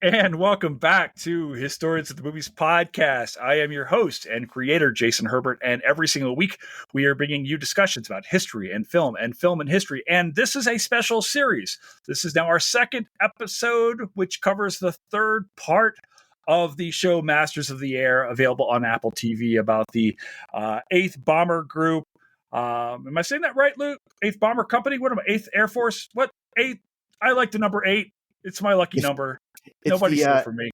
And welcome back to Historians of the Movies podcast. I am your host and creator, Jason Herbert, and every single week we are bringing you discussions about history and film and history. And this is a special series. This is now our second episode, which covers the third part of the show Masters of the Air, available on Apple TV, about the 8th Bomber Group. Am I saying that right, Luke? 8th Bomber Company? What am I? 8th Air Force? What? 8? I like the number 8. It's my lucky number. Nobody stole from me.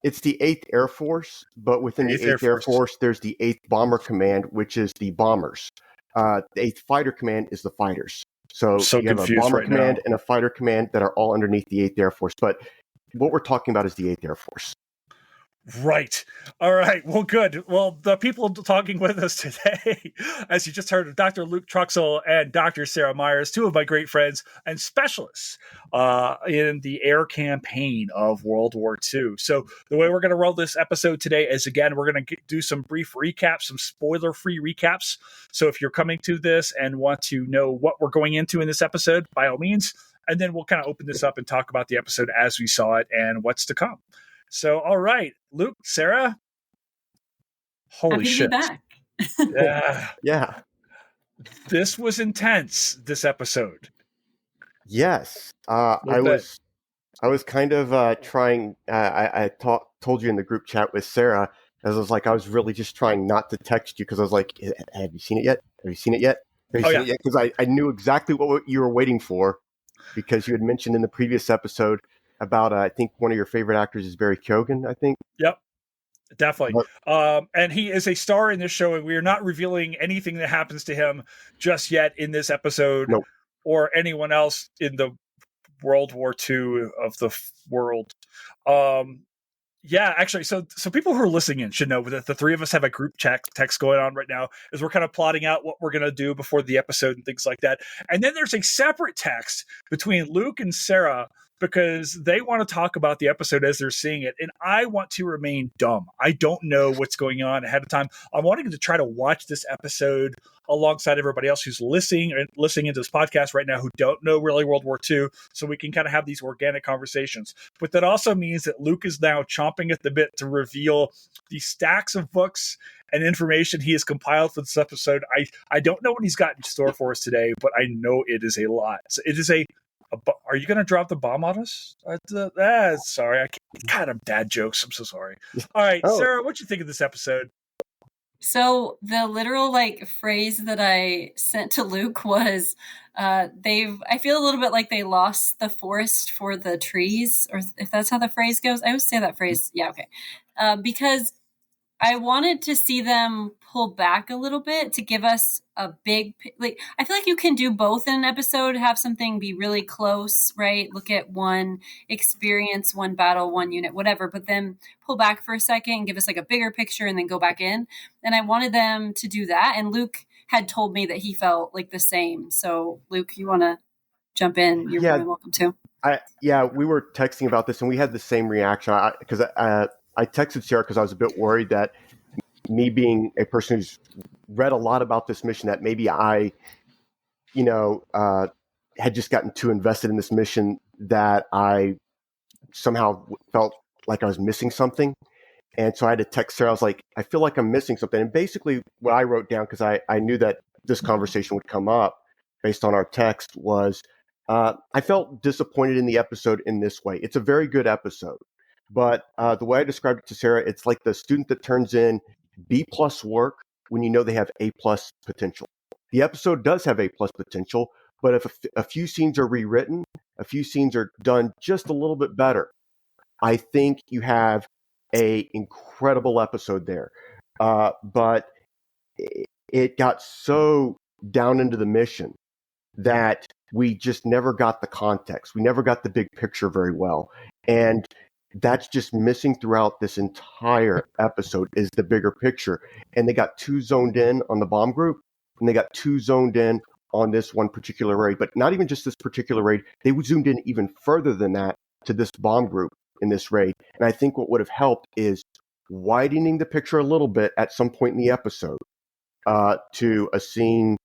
It's the 8th Air Force, but within the 8th Air Force, there's the 8th Bomber Command, which is the bombers. The 8th Fighter Command is the fighters. So you have a Bomber Command and a Fighter Command that are all underneath the 8th Air Force. But what we're talking about is the 8th Air Force. Right. All right. Well, good. Well, the people talking with us today, as you just heard, Dr. Luke Truxal and Dr. Sarah Myers, two of my great friends and specialists in the air campaign of World War II. So the way we're going to roll this episode today is, again, we're going to do some brief recaps, some spoiler-free recaps. So if you're coming to this and want to know what we're going into in this episode, by all means, and then we'll kind of open this up and talk about the episode as we saw it and what's to come. So, all right, Luke, Sarah, holy shit. Happy to be back. Yeah. This was intense, this episode. Yes. I was kind of trying, I told you in the group chat with Sarah, as I was like, I was really just trying not to text you because I was like, have you seen it yet? Have you seen it yet? Because I knew exactly what you were waiting for, because you had mentioned in the previous episode about, I think one of your favorite actors is Barry Keoghan, I think. Yep, definitely. And he is a star in this show, and we are not revealing anything that happens to him just yet in this episode. Nope. Or anyone else in the World War II of the world. Yeah, actually, so people who are listening in should know that the three of us have a group text going on right now as we're kind of plotting out what we're going to do before the episode and things like that. And then there's a separate text between Luke and Sarah, because they want to talk about the episode as they're seeing it. And I want to remain dumb. I don't know what's going on ahead of time. I'm wanting to try to watch this episode alongside everybody else who's listening into this podcast right now who don't know really World War II, so we can kind of have these organic conversations. But that also means that Luke is now chomping at the bit to reveal the stacks of books and information he has compiled for this episode. I don't know what he's got in store for us today, but I know it is a lot. So it is are you going to drop the bomb on us? Sorry. God, I'm dad jokes. I'm so sorry. All right, Sarah, what'd you think of this episode? So the literal phrase that I sent to Luke was, I feel a little bit like they lost the forest for the trees, or if that's how the phrase goes. I always say that phrase. Yeah. Okay. Because I wanted to see them pull back a little bit to give us a big, I feel like you can do both in an episode, have something be really close, right? Look at one experience, one battle, one unit, whatever, but then pull back for a second and give us a bigger picture and then go back in. And I wanted them to do that. And Luke had told me that he felt the same. So Luke, you want to jump in? You're really welcome to. We were texting about this and we had the same reaction because I texted Sarah because I was a bit worried that me being a person who's read a lot about this mission, that maybe I, had just gotten too invested in this mission, that I somehow felt like I was missing something. And so I had to text Sarah. I was like, I feel like I'm missing something. And basically what I wrote down, because I knew that this conversation would come up based on our text, was I felt disappointed in the episode in this way. It's a very good episode. But the way I described it to Sarah, it's like the student that turns in B+ work when you know they have A+ potential. The episode does have A+ potential, but if a few scenes are rewritten, a few scenes are done just a little bit better, I think you have a incredible episode there. But it got so down into the mission that we just never got the context. We never got the big picture very well. And that's just missing throughout this entire episode, is the bigger picture. And they got too zoned in on the bomb group, and they got too zoned in on this one particular raid. But not even just this particular raid, they zoomed in even further than that to this bomb group in this raid. And I think what would have helped is widening the picture a little bit at some point in the episode to a scene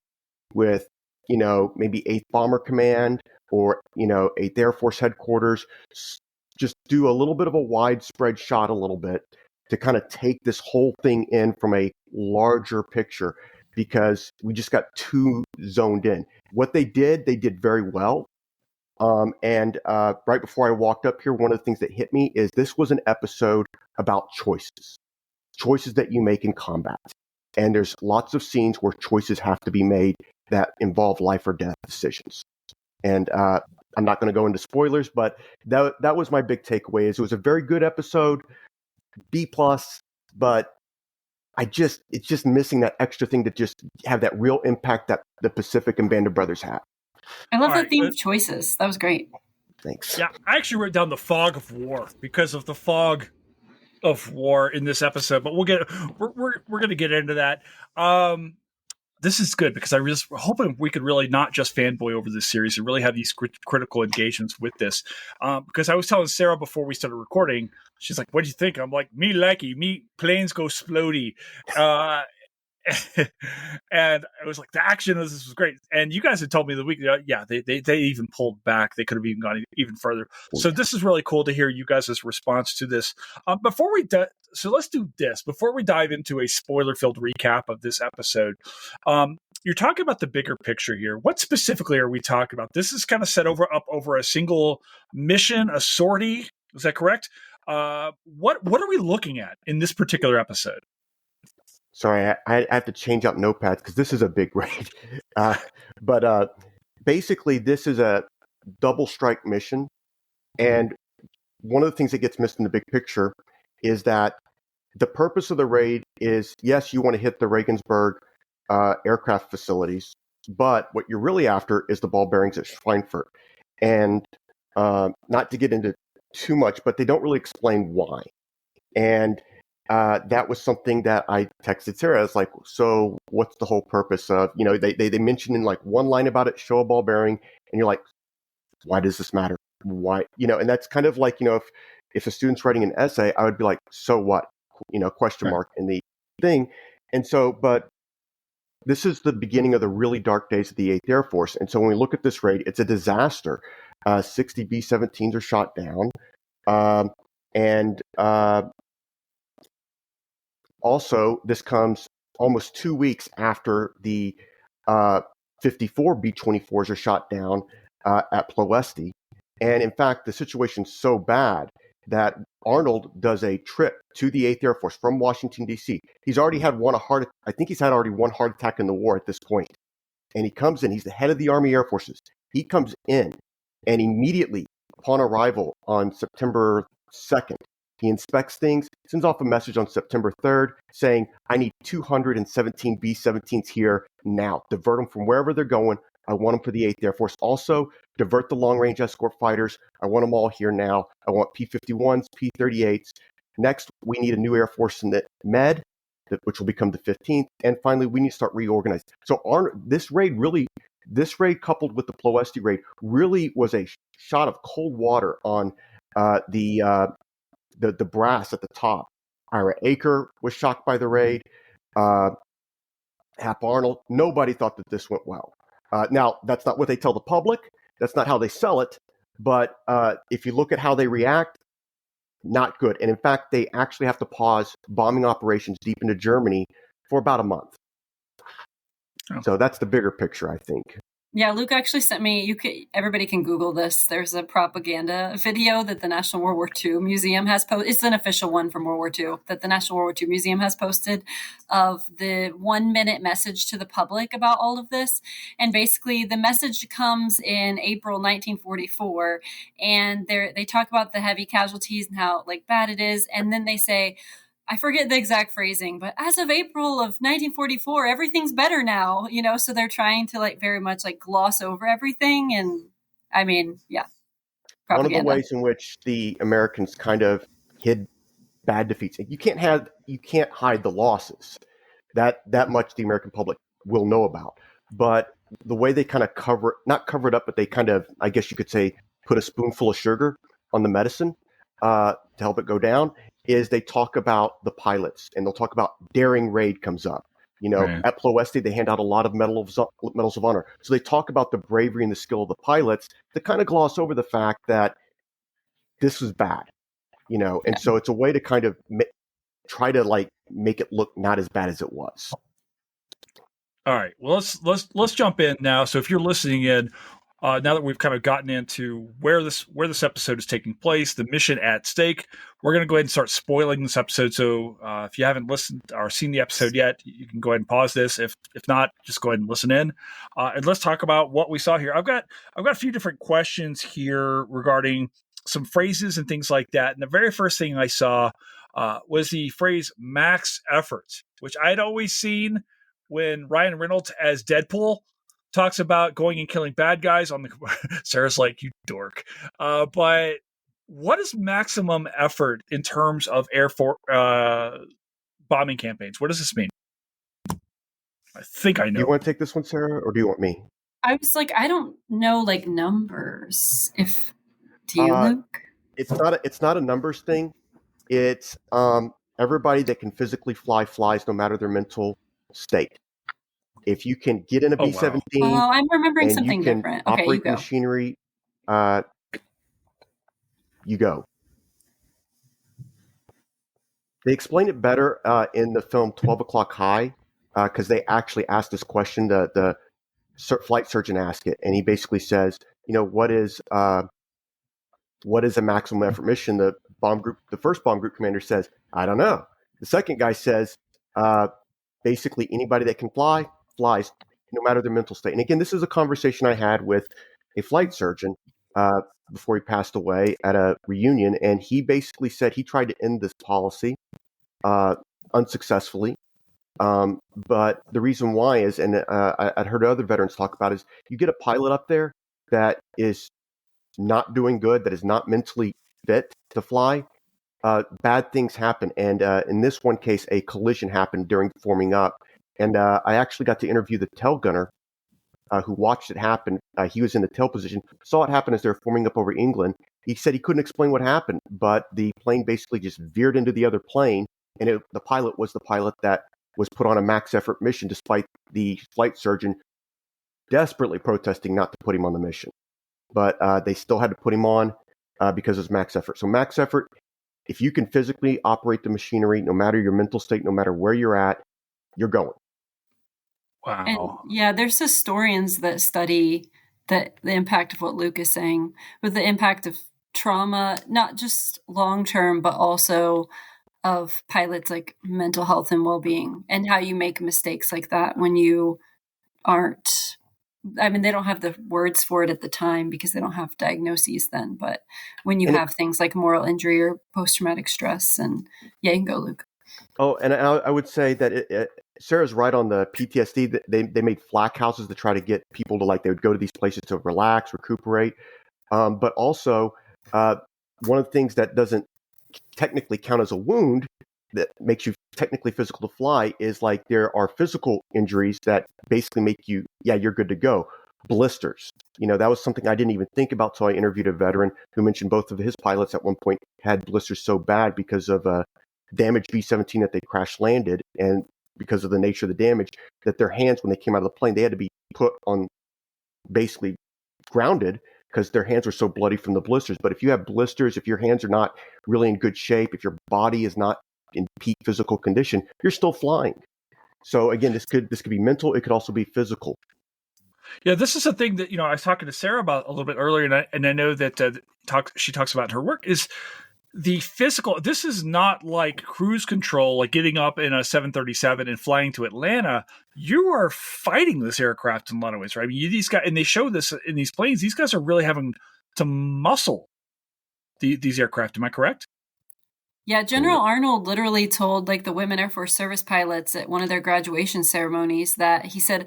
with, maybe 8th Bomber Command or, 8th Air Force Headquarters, just do a little bit of a widespread shot a little bit to kind of take this whole thing in from a larger picture, because we just got too zoned in. What they did very well. And right before I walked up here, one of the things that hit me is this was an episode about choices that you make in combat. And there's lots of scenes where choices have to be made that involve life or death decisions. And I'm not going to go into spoilers, but that was my big takeaway. Is it was a very good episode, B+, but it's just missing that extra thing to just have that real impact that the Pacific and Band of Brothers have. I love the theme of choices. That was great. Thanks. Yeah, I actually wrote down the fog of war because of the fog of war in this episode, but we're going to get into that. This is good because I was hoping we could really not just fanboy over this series and really have these critical engagements with this. Because I was telling Sarah before we started recording, she's like, "What do you think?" I'm like, "Me likey, me planes go splody." And it was like the action of this was great. And you guys had told me the week, they even pulled back. They could have even gone even further. So this is really cool to hear you guys' response to this. So let's do this before we dive into a spoiler-filled recap of this episode. You're talking about the bigger picture here. What specifically are we talking about? This is kind of set up over a single mission, a sortie. Is that correct? What are we looking at in this particular episode? Sorry, I have to change out notepads because this is a big raid. But basically, this is a double strike mission. And one of the things that gets missed in the big picture is that the purpose of the raid is, yes, you want to hit the Regensburg aircraft facilities, but what you're really after is the ball bearings at Schweinfurt. And not to get into too much, but they don't really explain why. And that was something that I texted Sarah. I was like, so what's the whole purpose of, they mentioned in like one line about it, show a ball bearing. And you're like, why does this matter? Why? And that's kind of like, if a student's writing an essay, I would be like, so what? Question mark in the thing. And so, but this is the beginning of the really dark days of the 8th Air Force. And so when we look at this raid, it's a disaster. 60 B-17s are shot down. Also, this comes almost 2 weeks after the 54 B-24s are shot down at Ploesti. And in fact, the situation's so bad that Arnold does a trip to the 8th Air Force from Washington, D.C. He's already had I think he's had already one heart attack in the war at this point. And he comes in, he's the head of the Army Air Forces. He comes in and immediately upon arrival on September 2nd, he inspects things, sends off a message on September 3rd saying, I need 217 B-17s here now. Divert them from wherever they're going. I want them for the 8th Air Force. Also, divert the long-range escort fighters. I want them all here now. I want P-51s, P-38s. Next, we need a new Air Force in the Med, which will become the 15th. And finally, we need to start reorganizing. So this raid coupled with the Ploesti raid really was a shot of cold water on the brass at the top. Ira Aker was shocked by the raid. Hap Arnold. Nobody thought that this went well. Now, that's not what they tell the public. That's not how they sell it. But if you look at how they react, not good. And in fact, they actually have to pause bombing operations deep into Germany for about a month. Oh. So that's the bigger picture, I think. Yeah, Luke actually sent me, everybody can Google this. There's a propaganda video that the National World War II Museum has posted. It's an official one from World War II that the National World War II Museum has posted of the 1-minute message to the public about all of this. And basically the message comes in April 1944, and they talk about the heavy casualties and how bad it is. And then they say, I forget the exact phrasing, but as of April of 1944, everything's better now, so they're trying to very much gloss over everything. And I mean, yeah. Propaganda. One of the ways in which the Americans kind of hid bad defeats, you can't hide the losses. That much the American public will know about. But the way they kind of not cover it up, but they kind of, I guess you could say, put a spoonful of sugar on the medicine to help it go down, is they talk about the pilots, and they'll talk about daring raid comes up. Right. At Ploesti, they hand out a lot of medals of honor. So they talk about the bravery and the skill of the pilots to kind of gloss over the fact that this was bad. And so it's a way to kind of try to like make it look not as bad as it was. All right. Well, let's jump in now. So if you're listening in, now that we've kind of gotten into where this episode is taking place, the mission at stake, we're going to go ahead and start spoiling this episode. So if you haven't listened or seen the episode yet, you can go ahead and pause this. If not, just go ahead and listen in, and let's talk about what we saw here. I've got a few different questions here regarding some phrases and things like that. And the very first thing I saw was the phrase "max effort," which I'd always seen when Ryan Reynolds as Deadpool talks about going and killing bad guys on the Sarah's like, you dork. But what is maximum effort in terms of Air Force bombing campaigns? What does this mean? I think I know. Do you want to take this one, Sarah, or do you want me? I was like, I don't know like numbers. Do you, Luke? It's not a numbers thing. It's everybody that can physically fly flies, no matter their mental state. If you can get in a B-17, I'm remembering and something you can different. Okay, operate the machinery, you go. They explain it better in the film 12 O'Clock High, because they actually asked this question. The flight surgeon asked it, and he basically says, what is a maximum effort mission? The first bomb group commander says, I don't know. The second guy says, basically anybody that can fly flies, no matter their mental state. And again, this is a conversation I had with a flight surgeon before he passed away at a reunion, and he basically said he tried to end this policy unsuccessfully. But the reason why is, and I'd heard other veterans talk about, is you get a pilot up there that is not doing good, that is not mentally fit to fly, bad things happen. And in this one case, a collision happened during forming up. And I actually got to interview the tail gunner who watched it happen. He was in the tail position, saw it happen as they were forming up over England. He said he couldn't explain what happened, but the plane basically just veered into the other plane. And the pilot was the pilot that was put on a max effort mission, despite the flight surgeon desperately protesting not to put him on the mission. But they still had to put him on because it was max effort. So max effort, if you can physically operate the machinery, no matter your mental state, no matter where you're at, you're going. Wow. And there's historians that study the impact of what Luke is saying, with the impact of trauma, not just long-term, but also of pilots, like mental health and well-being, and how you make mistakes like that when you aren't, they don't have the words for it at the time because they don't have diagnoses then, but when you have things like moral injury or post-traumatic stress, and you can go, Luke. Oh, and I would say that Sarah's right on the PTSD. They made flak houses to try to get people to, they would go to these places to relax, recuperate. But also, one of the things that doesn't technically count as a wound that makes you technically physical to fly is there are physical injuries that basically make you, you're good to go. Blisters. That was something I didn't even think about till I interviewed a veteran who mentioned both of his pilots at one point had blisters so bad because of damaged B-17 that they crash landed, and because of the nature of the damage, that their hands, when they came out of the plane, they had to be put on, basically grounded, because their hands were so bloody from the blisters. But if you have blisters, if your hands are not really in good shape, if your body is not in peak physical condition, you're still flying. So again, this could be mental. It could also be physical. Yeah, this is a thing that I was talking to Sarah about a little bit earlier, and I know that she talks about in her work is the physical. This is not like cruise control, like getting up in a 737 and flying to Atlanta. You are fighting this aircraft in a lot of ways, right? These guys, and they show this in these planes. These guys are really having to muscle these aircraft. Am I correct? Yeah, General Arnold literally told the women Air Force service pilots at one of their graduation ceremonies that he said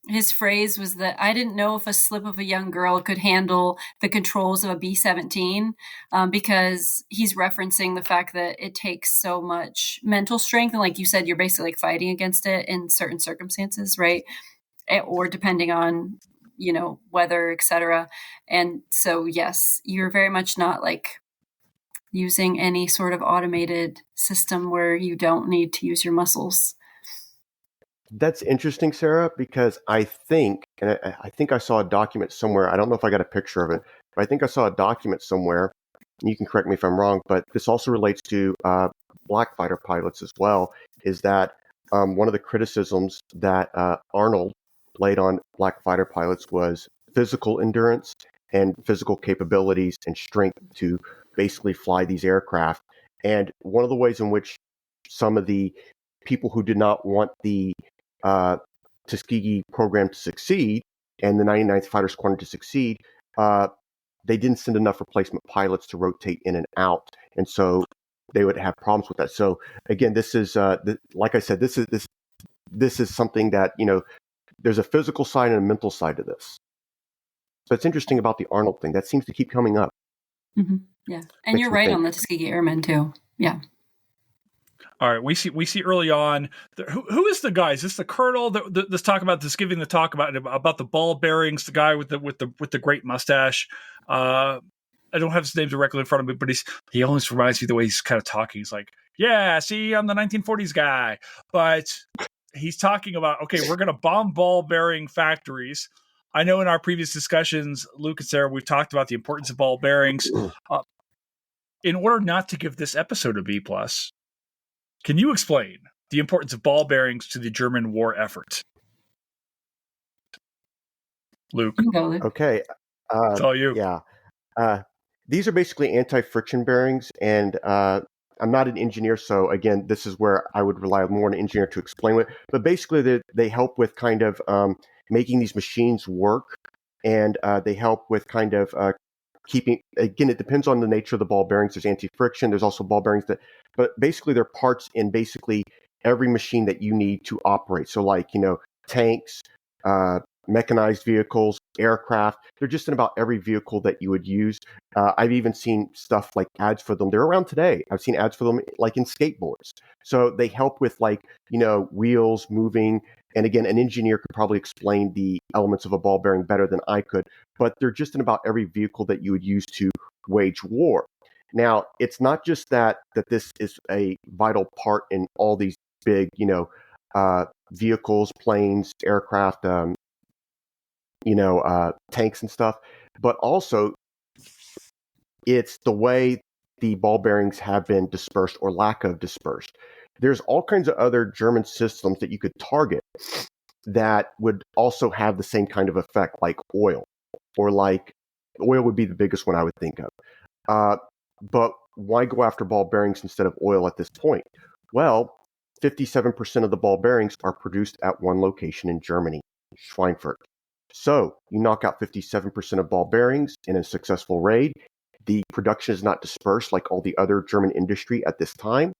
his phrase was that I didn't know if a slip of a young girl could handle the controls of a B-17, because he's referencing the fact that it takes so much mental strength. And like you said, you're basically fighting against it in certain circumstances, right? Or depending on, weather, etc. And so, yes, you're very much not using any sort of automated system where you don't need to use your muscles. That's interesting, Sarah, because I think I saw a document somewhere. I don't know if I got a picture of it, but I think I saw a document somewhere you can correct me if I'm wrong, but this also relates to black fighter pilots as well, is that one of the criticisms that Arnold laid on black fighter pilots was physical endurance and physical capabilities and strength to basically fly these aircraft. And one of the ways in which some of the people who did not want the Tuskegee program to succeed and the 99th Fighter Squadron to succeed, they didn't send enough replacement pilots to rotate in and out, and so they would have problems with that. So again, this is like I said, this is something that, there's a physical side and a mental side to this. So it's interesting about the Arnold thing that seems to keep coming up. Mm-hmm. Yeah, and you're right on the Tuskegee Airmen too. Yeah. All right, we see early on who is the guy? Is this the colonel? This talk about this giving the talk about the ball bearings. The guy with the great mustache. I don't have his name directly in front of me, but he always reminds me the way he's kind of talking. He's like, "Yeah, see, I'm the 1940s guy," but he's talking about, okay, we're going to bomb ball bearing factories. I know in our previous discussions, Luke and Sarah, we've talked about the importance of ball bearings. In order not to give this episode a B+. Can you explain the importance of ball bearings to the German war effort? Luke. Okay. It's all you. Yeah. These are basically anti-friction bearings, and I'm not an engineer, so again, this is where I would rely more on an engineer to explain it. But basically, they help with kind of making these machines work, and they help with kind of keeping. Again, it depends on the nature of the ball bearings. There's anti-friction. There's also ball bearings but basically, they're parts in basically every machine that you need to operate. So, like tanks, mechanized vehicles, aircraft. They're just in about every vehicle that you would use. I've even seen stuff like ads for them. They're around today. I've seen ads for them like in skateboards. So they help with wheels moving. And again, an engineer could probably explain the elements of a ball bearing better than I could. But they're just in about every vehicle that you would use to wage war. Now, it's not just that this is a vital part in all these big, vehicles, planes, aircraft, tanks and stuff, but also it's the way the ball bearings have been dispersed or lack of dispersed. There's all kinds of other German systems that you could target that would also have the same kind of effect, like oil, or like oil would be the biggest one I would think of. But why go after ball bearings instead of oil at this point? Well, 57% of the ball bearings are produced at one location in Germany, Schweinfurt. So you knock out 57% of ball bearings in a successful raid. The production is not dispersed like all the other German industry at this time.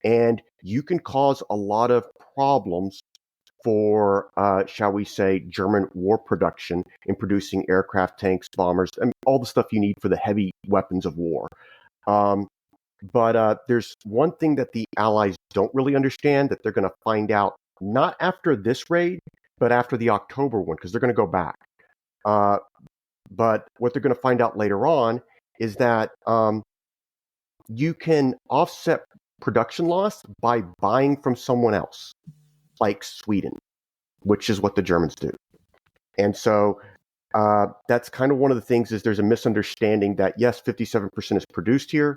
And you can cause a lot of problems for, shall we say, German war production in producing aircraft, tanks, bombers, and all the stuff you need for the heavy weapons of war. But there's one thing that the Allies don't really understand that they're going to find out not after this raid, but after the October one, because they're going to go back. But what they're going to find out later on is that you can offset production loss by buying from someone else, like Sweden, which is what the Germans do. And so that's kind of one of the things is there's a misunderstanding that, yes, 57% is produced here,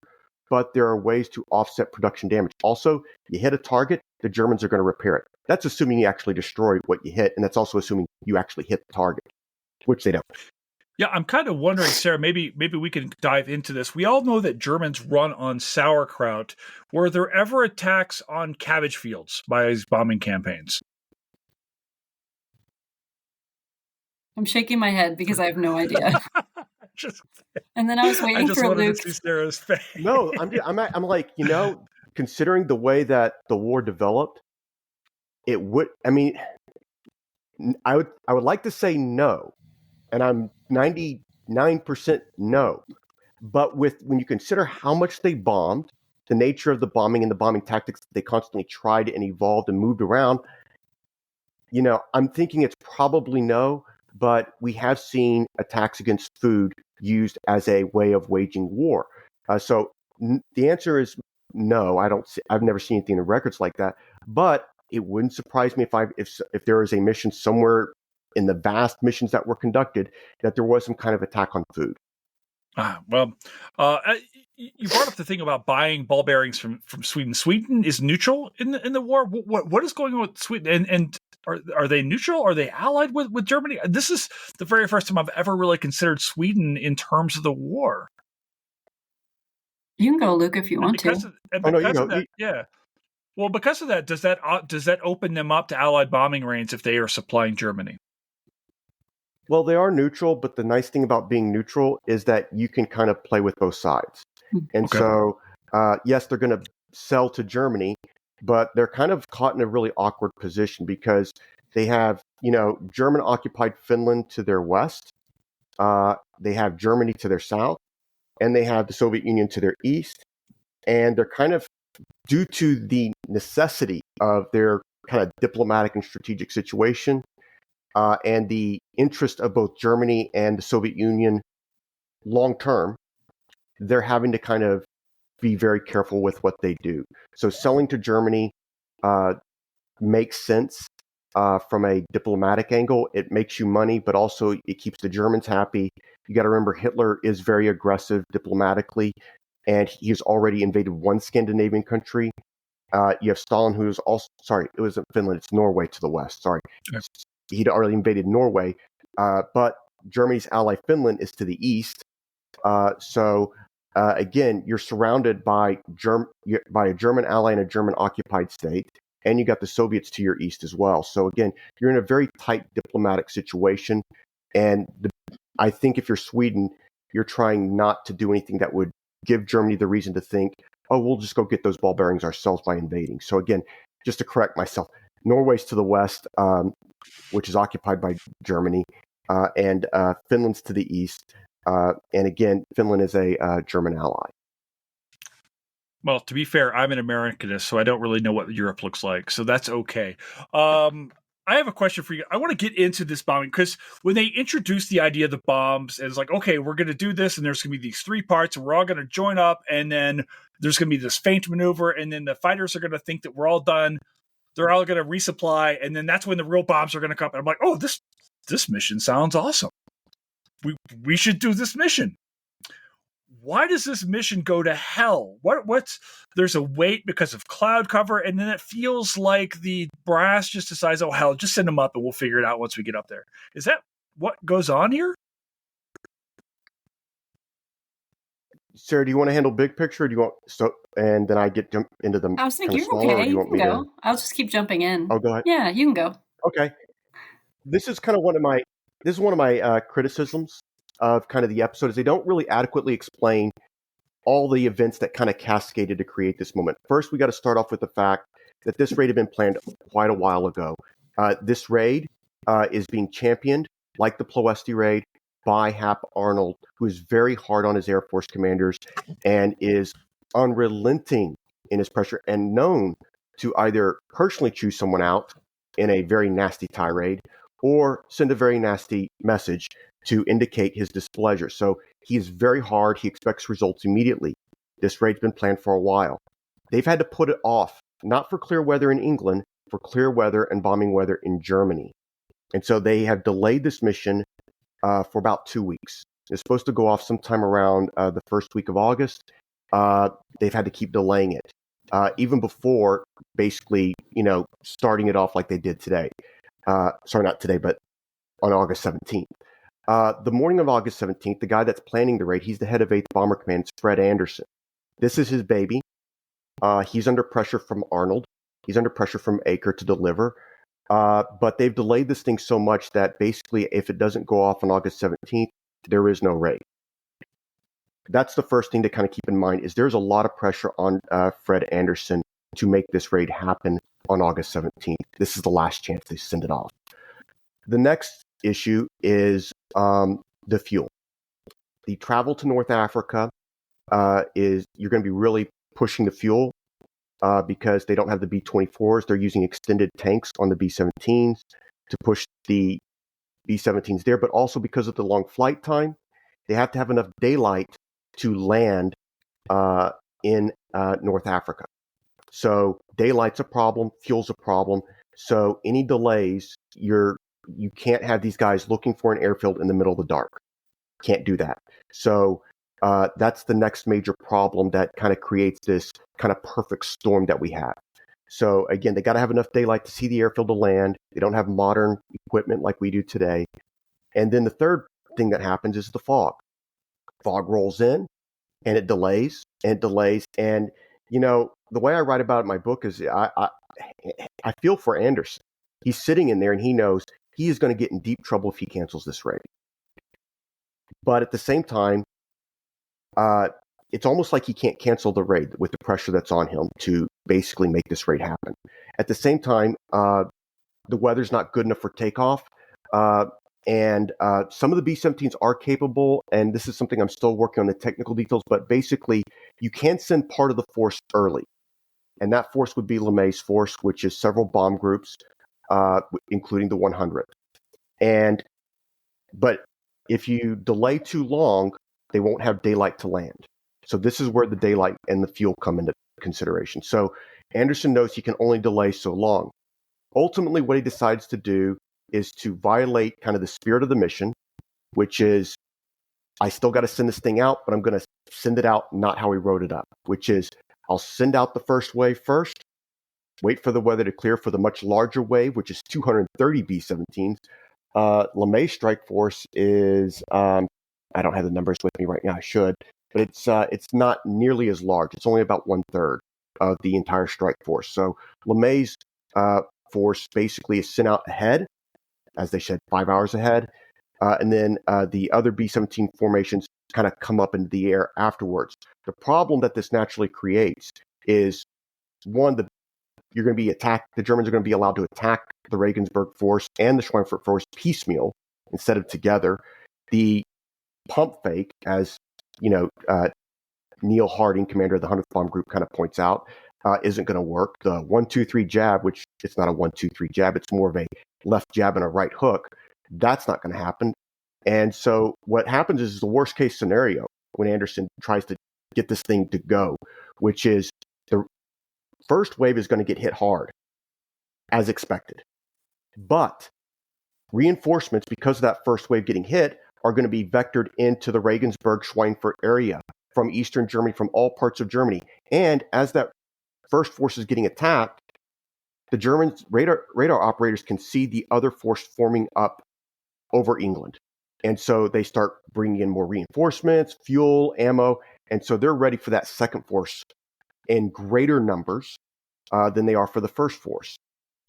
but there are ways to offset production damage. Also, you hit a target, the Germans are going to repair it. That's assuming you actually destroy what you hit, and that's also assuming you actually hit the target, which they don't. Yeah, I'm kind of wondering, Sarah, maybe we can dive into this. We all know that Germans run on sauerkraut. Were there ever attacks on cabbage fields by these bombing campaigns? I'm shaking my head because I have no idea. And then I was waiting for Luke. To see Sarah's face. No, I'm like, considering the way that the war developed, it would. I mean, I would like to say no, and I'm 99% no. But when you consider how much they bombed, the nature of the bombing and the bombing tactics that they constantly tried and evolved and moved around, I'm thinking it's probably no. But we have seen attacks against food used as a way of waging war. So the answer is no. I've never seen anything in the records like that. But it wouldn't surprise me if there is a mission somewhere in the vast missions that were conducted that there was some kind of attack on food. Well, uh, you brought up the thing about buying ball bearings from Sweden. Sweden is neutral in the war. What is going on with Sweden? And are they neutral? Are they allied with Germany? This is the very first time I've ever really considered Sweden in terms of the war. You can go, Luke, if you want to. Because of that, yeah. Well, because of that, does that open them up to Allied bombing range if they are supplying Germany? Well, they are neutral, but the nice thing about being neutral is that you can kind of play with both sides. And so, yes, they're going to sell to Germany, but they're kind of caught in a really awkward position because they have, German-occupied Finland to their west, they have Germany to their south, and they have the Soviet Union to their east. And they're kind of, due to the necessity of their kind of diplomatic and strategic situation, and the interest of both Germany and the Soviet Union long term, they're having to kind of be very careful with what they do. So selling to Germany makes sense from a diplomatic angle. It makes you money, but also it keeps the Germans happy. You got to remember, Hitler is very aggressive diplomatically, and he's already invaded one Scandinavian country. You have Stalin, who is also, sorry, it wasn't Finland, it's Norway to the west. Sorry. Yep. He'd already invaded Norway, but Germany's ally Finland is to the east. So again, you're surrounded by a German ally and a German occupied state, and you got the Soviets to your east as well. So again, you're in a very tight diplomatic situation. And I think if you're Sweden, you're trying not to do anything that would give Germany the reason to think, oh, we'll just go get those ball bearings ourselves by invading. So again, just to correct myself, Norway's to the west, which is occupied by Germany, and Finland's to the east. And again, Finland is a German ally. Well, to be fair, I'm an Americanist, so I don't really know what Europe looks like. So that's okay. I have a question for you. I want to get into this bombing because when they introduced the idea of the bombs, it's like, okay, we're going to do this, and there's going to be these three parts, and we're all going to join up, and then there's going to be this feint maneuver, and then the fighters are going to think that we're all done. They're all going to resupply, and then that's when the real bombs are going to come. And I'm like, oh, this mission sounds awesome. We should do this mission. Why does this mission go to hell? What's there's a wait because of cloud cover, and then it feels like the brass just decides, oh hell, just send them up and we'll figure it out once we get up there. Is that what goes on here? Sarah, do you want to handle big picture? Or do you want and then I jump into the? I was thinking you're okay. You can go. I'll just keep jumping in. Oh, go ahead. Yeah, you can go. Okay. This is one of my criticisms of kind of the episode is they don't really adequately explain all the events that kind of cascaded to create this moment. First, we got to start off with the fact that this raid had been planned quite a while ago. This raid is being championed, like the Ploesti raid, by Hap Arnold, who is very hard on his Air Force commanders and is unrelenting in his pressure and known to either personally choose someone out in a very nasty tirade or send a very nasty message to indicate his displeasure. So he's very hard. He expects results immediately. This raid's been planned for a while. They've had to put it off, not for clear weather in England, for clear weather and bombing weather in Germany. And so they have delayed this mission for about 2 weeks. It's supposed to go off sometime around the first week of August. They've had to keep delaying it, even before basically, starting it off like they did today. Sorry, not today, but on August 17th. The morning of August 17th, the guy that's planning the raid, he's the head of 8th Bomber Command, Fred Anderson. This is his baby. He's under pressure from Arnold. He's under pressure from Acre to deliver. But they've delayed this thing so much that basically if it doesn't go off on August 17th, there is no raid. That's the first thing to kind of keep in mind is there's a lot of pressure on Fred Anderson to make this raid happen on August 17th. This is the last chance they send it off. The next issue is the fuel. The travel to North Africa is you're going to be really pushing the fuel because they don't have the B-24s. They're using extended tanks on the B-17s to push the B-17s there, but also because of the long flight time, they have to have enough daylight to land in North Africa. So daylight's a problem, fuel's a problem. So any delays, you can't have these guys looking for an airfield in the middle of the dark. Can't do that. So that's the next major problem that kind of creates this kind of perfect storm that we have. So again, they got to have enough daylight to see the airfield to land. They don't have modern equipment like we do today. And then the third thing that happens is the fog. Fog rolls in and it delays and delays. And, the way I write about it in my book is I feel for Anderson. He's sitting in there and he knows he is going to get in deep trouble if he cancels this raid. But at the same time, it's almost like he can't cancel the raid with the pressure that's on him to basically make this raid happen. At the same time, the weather's not good enough for takeoff. And some of the B-17s are capable, and this is something I'm still working on the technical details, but basically you can send part of the force early. And that force would be LeMay's force, which is several bomb groups, including the 100th. But if you delay too long, they won't have daylight to land. So this is where the daylight and the fuel come into consideration. So Anderson knows he can only delay so long. Ultimately, what he decides to do is to violate kind of the spirit of the mission, which is, I still got to send this thing out, but I'm going to send it out not how he wrote it up, which is, I'll send out the first wave first, wait for the weather to clear for the much larger wave, which is 230 B-17s. LeMay's strike force is, I don't have the numbers with me right now, I should, but it's not nearly as large. It's only about 1/3 of the entire strike force. So LeMay's force basically is sent out ahead, as they said, 5 hours ahead. And then the other B-17 formations kind of come up into the air afterwards. The problem that this naturally creates is, one, you're going to be attacked. The Germans are going to be allowed to attack the Regensburg force and the Schweinfurt force piecemeal instead of together. The pump fake, as Neil Harding, commander of the 100th Bomb Group, kind of points out, isn't going to work. The 1-2-3 jab, which it's not a 1-2-3 jab, it's more of a left jab and a right hook. That's not going to happen. And so what happens is the worst case scenario when Anderson tries to get this thing to go, which is the first wave is going to get hit hard, as expected. But reinforcements, because of that first wave getting hit, are going to be vectored into the Regensburg Schweinfurt area from Eastern Germany, from all parts of Germany. And as that first force is getting attacked, the Germans radar operators can see the other force forming up over England. And so they start bringing in more reinforcements, fuel, ammo. And so they're ready for that second force in greater numbers than they are for the first force.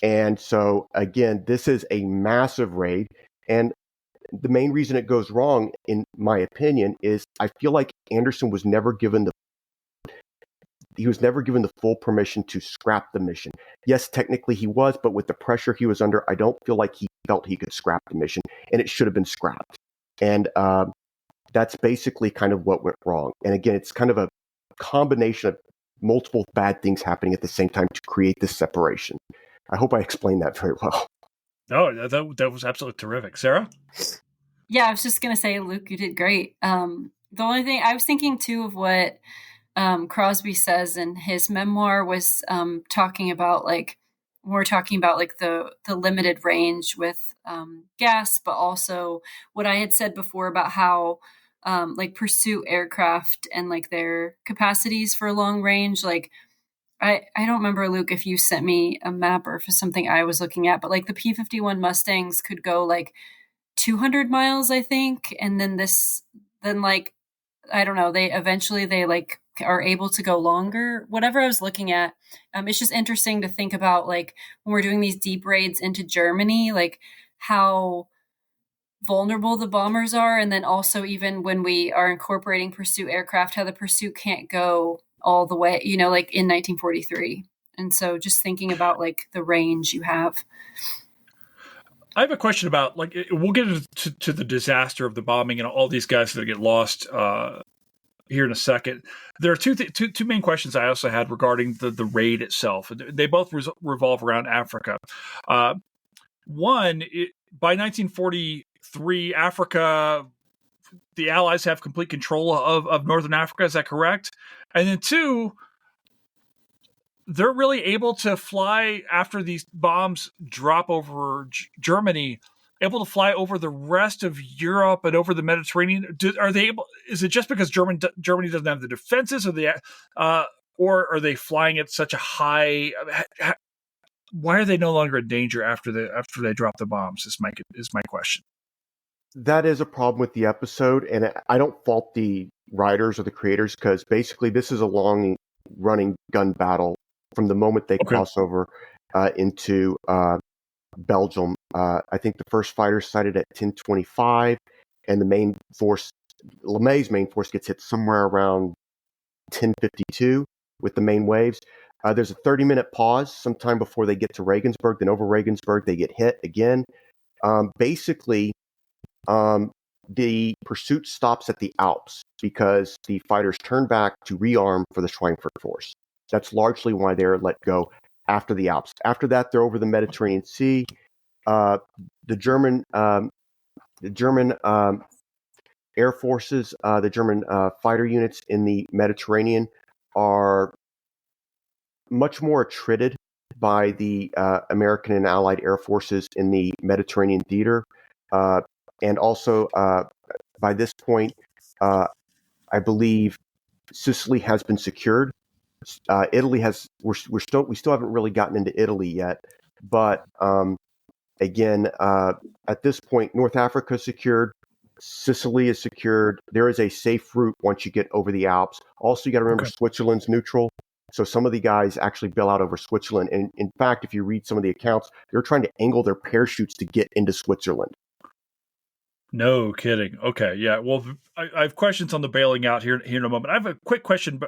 And so, again, this is a massive raid. And the main reason it goes wrong, in my opinion, is I feel like Anderson was never given the full permission to scrap the mission. Yes, technically he was, but with the pressure he was under, I don't feel like he felt he could scrap the mission, and it should have been scrapped. And that's basically kind of what went wrong. And again, it's kind of a combination of multiple bad things happening at the same time to create this separation. I hope I explained that very well. No, that was absolutely terrific. Sarah? Yeah, I was just going to say, Luke, you did great. The only thing I was thinking too of what Crosby says in his memoir was talking about like the limited range with gas, but also what I had said before about how like pursuit aircraft and like their capacities for long range, like I don't remember, Luke, if you sent me a map or if it's something I was looking at, but like the P-51 Mustangs could go like 200 miles, I think. And then like, I don't know, they like are able to go longer, whatever I was looking at. It's just interesting to think about, like, when we're doing these deep raids into Germany, like how vulnerable the bombers are. And then also even when we are incorporating pursuit aircraft, how the pursuit can't go all the way, like in 1943. And so just thinking about like the range you have. I have a question about, like, we'll get to the disaster of the bombing and all these guys that get lost here in a second. There are two main questions I also had regarding the raid itself. They both revolve around Africa. One, by 1943, Africa, the Allies have complete control of Northern Africa. Is that correct? And then two, they're really able to fly after these bombs drop over Germany able to fly over the rest of Europe and over the Mediterranean? Are they able? Is it just because Germany doesn't have the defenses, or are they flying at such a high? Why are they no longer in danger after they drop the bombs? Is my question. That is a problem with the episode, and I don't fault the writers or the creators, because basically this is a long running gun battle from the moment they cross over into Belgium. I think the first fighter sighted at 10:25, and the main force, LeMay's main force, gets hit somewhere around 10:52 with the main waves. There's a 30-minute pause sometime before they get to Regensburg. Then over Regensburg, they get hit again. Basically, the pursuit stops at the Alps because the fighters turn back to rearm for the Schweinfurt force. That's largely why they're let go after the Alps. After that, they're over the Mediterranean Sea. The German air forces, the German fighter units in the Mediterranean are much more attrited by the American and Allied air forces in the Mediterranean theater. And also, by this point, I believe Sicily has been secured. Italy has. We still haven't really gotten into Italy yet, but again, at this point, North Africa is secured. Sicily is secured. There is a safe route once you get over the Alps. Also, you got to remember Switzerland's neutral. So some of the guys actually bail out over Switzerland. And in fact, if you read some of the accounts, they're trying to angle their parachutes to get into Switzerland. No kidding. Okay, yeah. Well, I have questions on the bailing out here in a moment. I have a quick question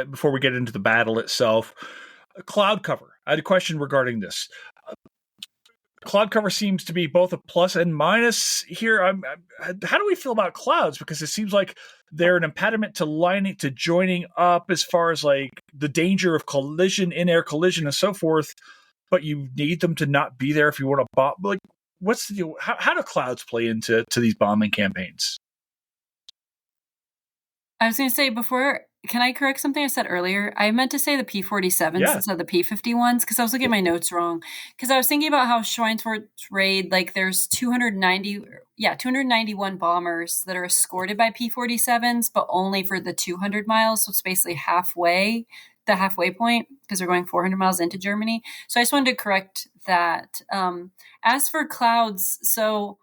before we get into the battle itself. Cloud cover. I had a question regarding this. Cloud cover seems to be both a plus and minus here. How do we feel about clouds? Because it seems like they're an impediment to joining up as far as like the danger of collision, in-air collision, and so forth. But you need them to not be there if you want to bomb. Like, what's the deal? How do clouds play into these bombing campaigns? I was going to say before, can I correct something I said earlier? I meant to say the P-47s instead of the P-51s because I was looking at my notes wrong. Because I was thinking about how Schweinfurt's raid, like there's 291 bombers that are escorted by P-47s, but only for the 200 miles. So it's basically the halfway point, because they're going 400 miles into Germany. So I just wanted to correct that. As for clouds, so,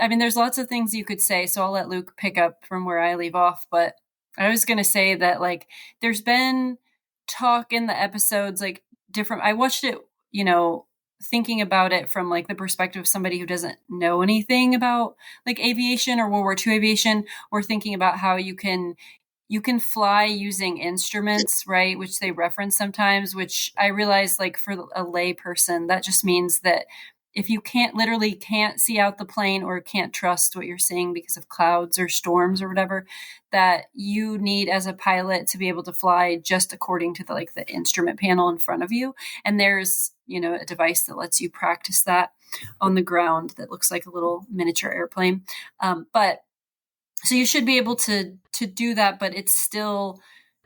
I mean, there's lots of things you could say, so I'll let Luke pick up from where I leave off, but I was going to say that, like, there's been talk in the episodes, like, different, I watched it, thinking about it from, like, the perspective of somebody who doesn't know anything about, like, aviation or World War II aviation, or thinking about how you can fly using instruments, right? Which they reference sometimes, which I realize, like, for a lay person, that just means that if you can't see out the plane or can't trust what you're seeing because of clouds or storms or whatever, that you need as a pilot to be able to fly just according to the instrument panel in front of you. And there's, a device that lets you practice that on the ground that looks like a little miniature airplane. But so you should be able to do that, but it's still,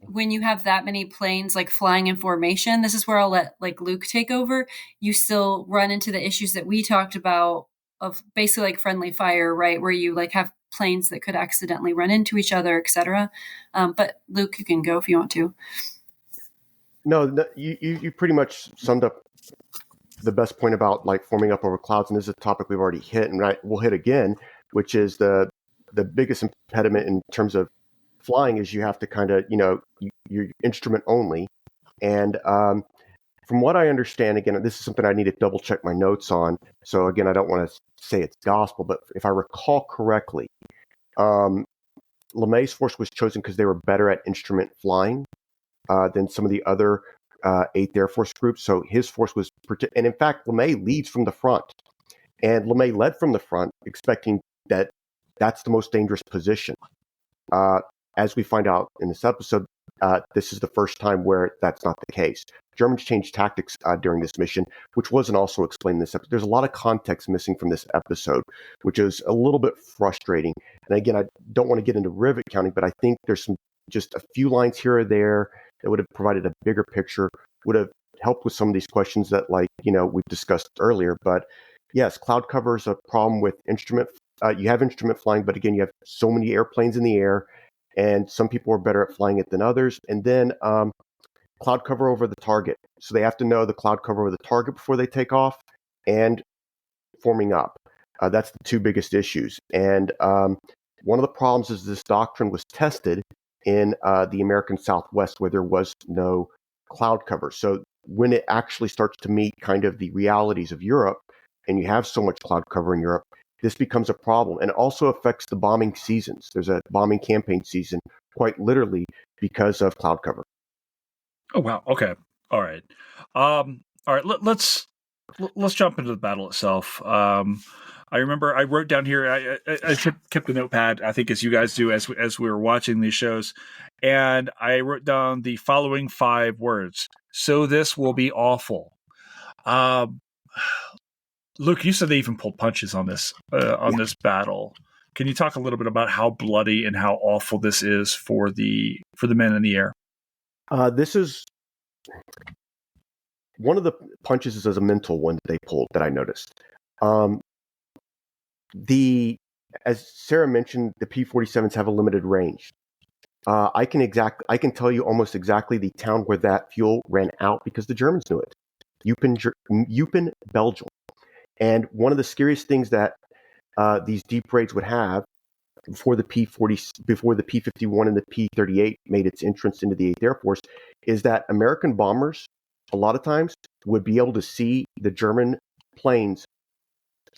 when you have that many planes like flying in formation, this is where I'll let like Luke take over. You still run into the issues that we talked about of basically like friendly fire, right? Where you like have planes that could accidentally run into each other, etc. But Luke, you can go if you want to. No, you pretty much summed up the best point about like forming up over clouds, and this is a topic we've already hit, and we'll hit again, which is the biggest impediment in terms of flying is you have to kind of, you're instrument only. And from what I understand, again, this is something I need to double check my notes on. So again, I don't want to say it's gospel, but if I recall correctly, LeMay's force was chosen because they were better at instrument flying than some of the other 8th Air Force groups. So his force was, and in fact, LeMay leads from the front. And LeMay led from the front, expecting that that's the most dangerous position. As we find out in this episode, this is the first time where that's not the case. Germans changed tactics during this mission, which wasn't also explained in this episode. There's a lot of context missing from this episode, which is a little bit frustrating. And again, I don't want to get into rivet counting, but I think there's just a few lines here or there that would have provided a bigger picture, would have helped with some of these questions that, like, we've discussed earlier. But yes, cloud cover is a problem with instrument. You have instrument flying, but again, you have so many airplanes in the air, and some people are better at flying it than others. And then cloud cover over the target. So they have to know the cloud cover over the target before they take off and forming up. That's the two biggest issues. And one of the problems is this doctrine was tested in the American Southwest where there was no cloud cover. So when it actually starts to meet kind of the realities of Europe, and you have so much cloud cover in Europe, this becomes a problem. And it also affects the bombing seasons. There's a bombing campaign season, quite literally, because of cloud cover. Oh, wow. Okay. All right. All right. Let's jump into the battle itself. I remember I wrote down here. I kept a notepad. I think as you guys do as we were watching these shows, and I wrote down the following 5 words. So this will be awful. Luke, you said they even pulled punches on this this battle. Can you talk a little bit about how bloody and how awful this is for the men in the air? This is one of the punches is a mental one that they pulled that I noticed. As Sarah mentioned, the P-47s have a limited range. I can tell you almost exactly the town where that fuel ran out because the Germans knew it. Eupen, Belgium. And one of the scariest things that these deep raids would have before the P-51 and the P-38 made its entrance into the 8th Air Force is that American bombers, a lot of times, would be able to see the German planes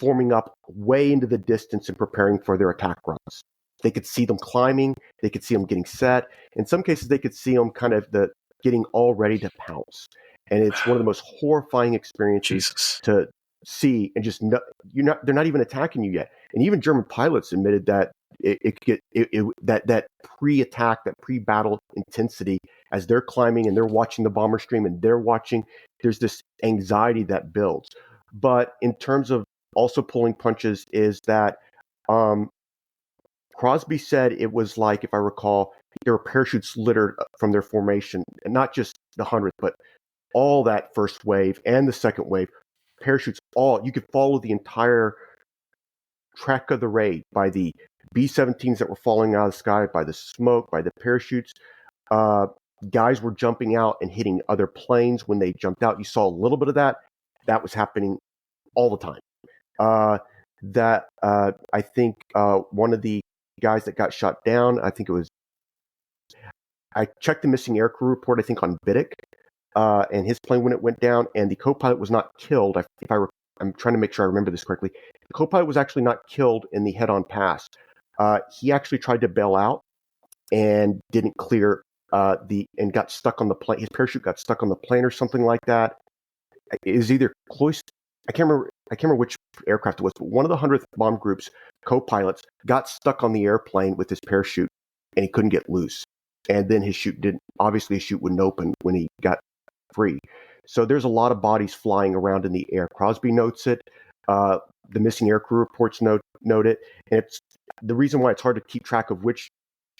forming up way into the distance and preparing for their attack runs. They could see them climbing. They could see them getting set. In some cases, they could see them kind of getting all ready to pounce. And it's one of the most horrifying experiences to see. And just they're not even attacking you yet. And even German pilots admitted that that pre-attack, that pre-battle intensity, as they're climbing and they're watching the bomber stream and there's this anxiety that builds. But in terms of also pulling punches, is that Crosby said it was like, if I recall, there were parachutes littered from their formation, and not just the 100th, but all that first wave and the second wave, parachutes, you could follow the entire track of the raid by the B-17s that were falling out of the sky, by the smoke, by the parachutes. Guys were jumping out and hitting other planes when they jumped out. You saw a little bit of that. That was happening all the time. I think one of the guys that got shot down, I checked the missing aircrew report, I think on Bidik, and his plane when it went down, and the co-pilot was not killed. I'm trying to make sure I remember this correctly. The co-pilot was actually not killed in the head-on pass. He actually tried to bail out and didn't clear and got stuck on the plane. His parachute got stuck on the plane or something like that. It was either close. I can't remember which aircraft it was, but one of the 100th Bomb Group's co-pilots got stuck on the airplane with his parachute, and he couldn't get loose. And then his chute wouldn't open when he got free. So there's a lot of bodies flying around in the air. Crosby notes it. The missing aircrew reports note it. And it's the reason why it's hard to keep track of which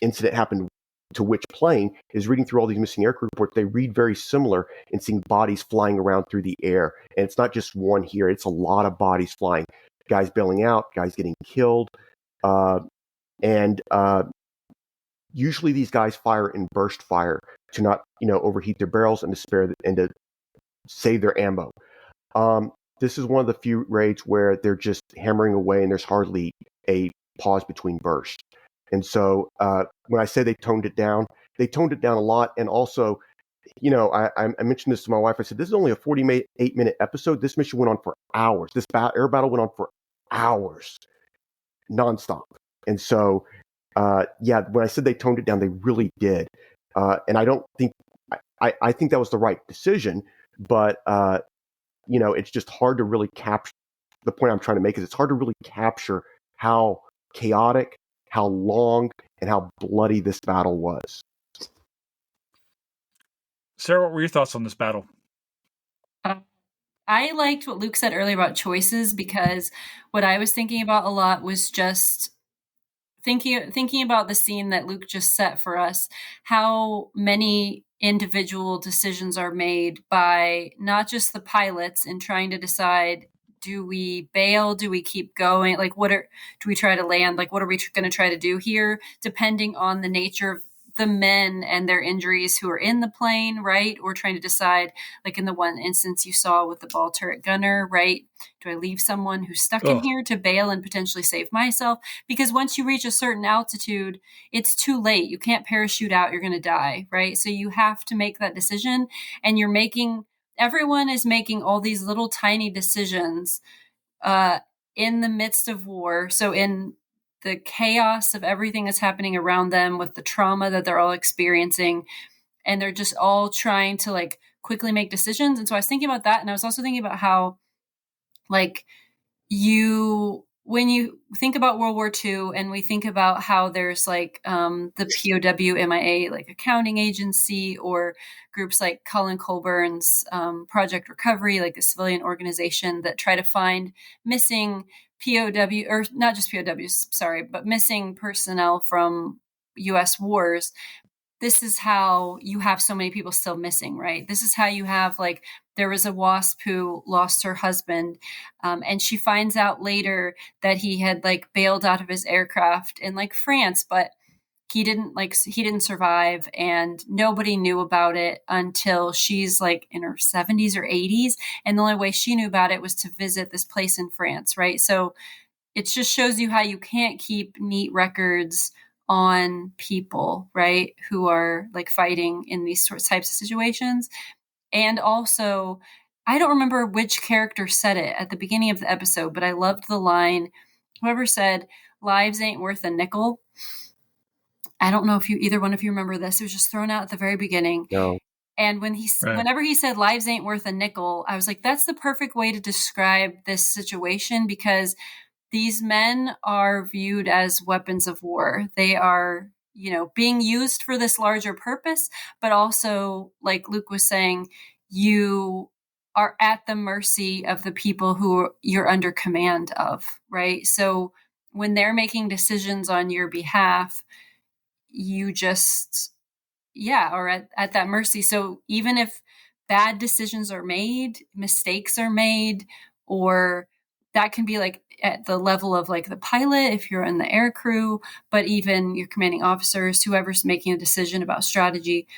incident happened to which plane is reading through all these missing aircrew reports. They read very similar in seeing bodies flying around through the air. And it's not just one here. It's a lot of bodies flying. Guys bailing out, guys getting killed. Usually these guys fire in burst fire to not, overheat their barrels and to save their ammo. This is one of the few raids where they're just hammering away and there's hardly a pause between bursts. And so when I say they toned it down a lot. And also, I mentioned this to my wife. I said, this is only a 48-minute episode. This mission went on for hours. This air battle went on for hours, nonstop. And so, when I said they toned it down, they really did. And I don't think, I think that was the right decision, but, it's just hard to really capture. The point I'm trying to make is it's hard to really capture how chaotic, how long, and how bloody this battle was. Sarah, what were your thoughts on this battle? I liked what Luke said earlier about choices, because what I was thinking about a lot was just thinking about the scene that Luke just set for us, how many individual decisions are made by not just the pilots in trying to decide do we bail? Do we keep going? Like, do we try to land? Like, what are we going to try to do here? Depending on the nature of the men and their injuries who are in the plane, right? Or trying to decide, like in the one instance you saw with the ball turret gunner, right? Do I leave someone who's stuck in here to bail and potentially save myself? Because once you reach a certain altitude, it's too late. You can't parachute out. You're going to die, right? So you have to make that decision, and everyone is making all these little tiny decisions in the midst of war. So in the chaos of everything that's happening around them, with the trauma that they're all experiencing, and they're just all trying to like quickly make decisions. And so I was thinking about that, and I was also thinking about how, like, when you think about World War II, and we think about how there's like the POW MIA, like accounting agency, or groups like Colin Colburn's Project Recovery, like a civilian organization that try to find missing POW, or not just POWs, sorry, but missing personnel from U.S. wars. This is how you have so many people still missing, right? This is how you have, like, there was a WASP who lost her husband, and she finds out later that he had like bailed out of his aircraft in like France, but he didn't survive, and nobody knew about it until she's like in her 70s or 80s, and the only way she knew about it was to visit this place in France, right? So it just shows you how you can't keep neat records on people, right, who are like fighting in these types of situations. And also, I don't remember which character said it at the beginning of the episode, but I loved the line, whoever said, "Lives ain't worth a nickel." I don't know if either one of you remember this. It was just thrown out at the very beginning. No. And whenever he said lives ain't worth a nickel, I was like, that's the perfect way to describe this situation, because these men are viewed as weapons of war. They are, being used for this larger purpose, but also, like Luke was saying, you are at the mercy of the people who you're under command of, right? So when they're making decisions on your behalf, you just, are at that mercy. So even if bad decisions are made, mistakes are made, or that can be like at the level of like the pilot, if you're in the air crew, but even your commanding officers, whoever's making a decision about strategy,